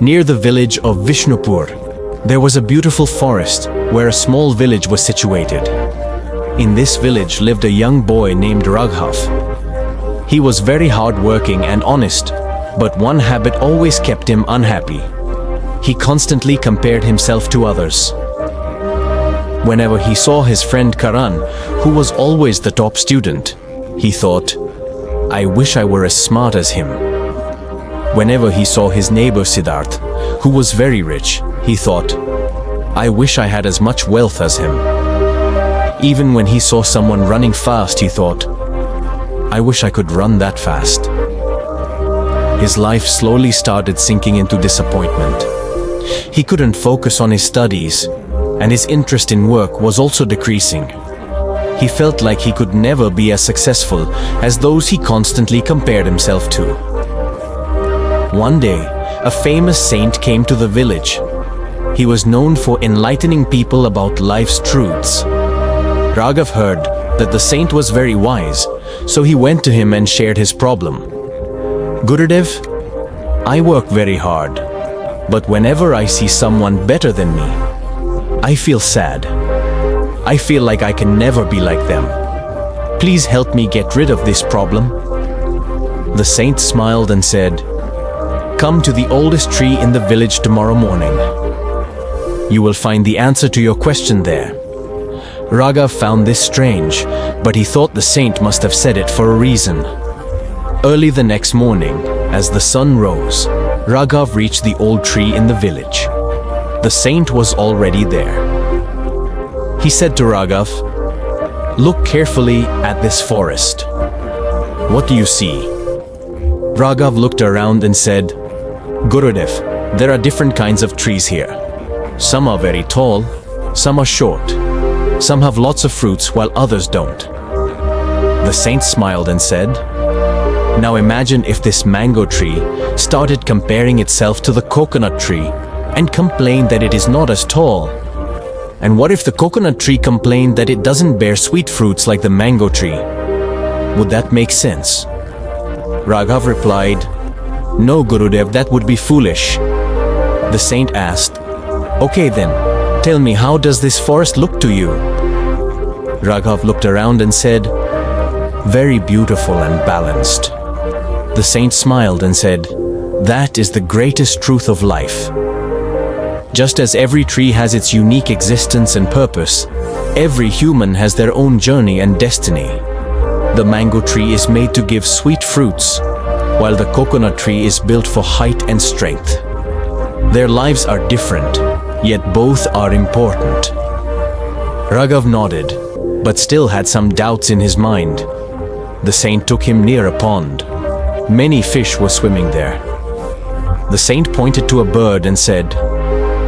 Near the village of Vishnupur, there was a beautiful forest where a small village was situated. In this village lived a young boy named Raghav. He was very hardworking and honest, but one habit always kept him unhappy. He constantly compared himself to others. Whenever he saw his friend Karan, who was always the top student, he thought, "I wish I were as smart as him." Whenever he saw his neighbor Siddharth, who was very rich, he thought, "I wish I had as much wealth as him." Even when he saw someone running fast, he thought, "I wish I could run that fast." His life slowly started sinking into disappointment. He couldn't focus on his studies, and his interest in work was also decreasing. He felt like he could never be as successful as those he constantly compared himself to. One day, a famous saint came to the village. He was known for enlightening people about life's truths. Raghav heard that the saint was very wise, so he went to him and shared his problem. "Gurudev, I work very hard, but whenever I see someone better than me, I feel sad. I feel like I can never be like them. Please help me get rid of this problem." The saint smiled and said, "Come to the oldest tree in the village tomorrow morning. You will find the answer to your question there." Raghav found this strange, but he thought the saint must have said it for a reason. Early the next morning, as the sun rose, Raghav reached the old tree in the village. The saint was already there. He said to Raghav, "Look carefully at this forest. What do you see?" Raghav looked around and said, "Gurudev, there are different kinds of trees here. Some are very tall, some are short. Some have lots of fruits while others don't." The saint smiled and said, "Now imagine if this mango tree started comparing itself to the coconut tree and complained that it is not as tall. And what if the coconut tree complained that it doesn't bear sweet fruits like the mango tree? Would that make sense?" Raghav replied, "No, Gurudev, that would be foolish." The saint asked, "Okay then, tell me, how does this forest look to you?" Raghav looked around and said, "Very beautiful and balanced." The saint smiled and said, "That is the greatest truth of life. Just as every tree has its unique existence and purpose, every human has their own journey and destiny. The mango tree is made to give sweet fruits, while the coconut tree is built for height and strength. Their lives are different, yet both are important." Raghav nodded, but still had some doubts in his mind. The saint took him near a pond. Many fish were swimming there. The saint pointed to a bird and said,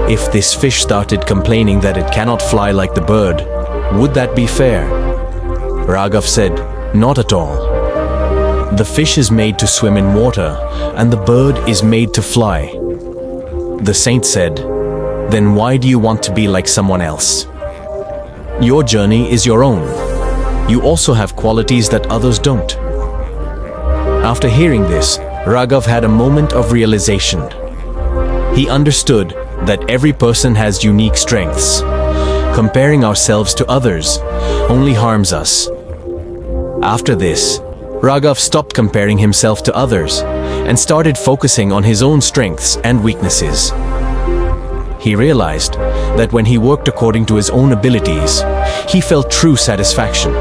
"If this fish started complaining that it cannot fly like the bird, would that be fair?" Raghav said, "Not at all. The fish is made to swim in water, and the bird is made to fly." The saint said, "Then why do you want to be like someone else? Your journey is your own. You also have qualities that others don't." After hearing this, Raghav had a moment of realization. He understood that every person has unique strengths. Comparing ourselves to others only harms us. After this, Raghav stopped comparing himself to others and started focusing on his own strengths and weaknesses. He realized that when he worked according to his own abilities, he felt true satisfaction.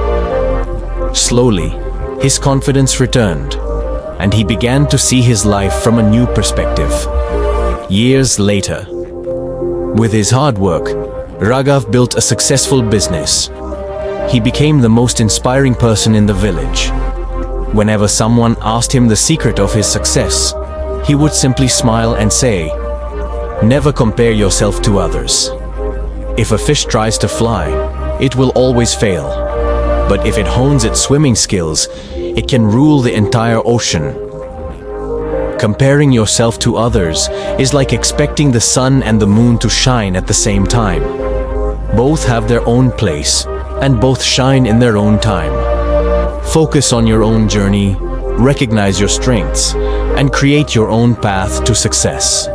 Slowly, his confidence returned, and he began to see his life from a new perspective. Years later, with his hard work, Raghav built a successful business. He became the most inspiring person in the village. Whenever someone asked him the secret of his success, he would simply smile and say, "Never compare yourself to others. If a fish tries to fly, it will always fail. But if it hones its swimming skills, it can rule the entire ocean." Comparing yourself to others is like expecting the sun and the moon to shine at the same time. Both have their own place, and both shine in their own time. Focus on your own journey, recognize your strengths, and create your own path to success.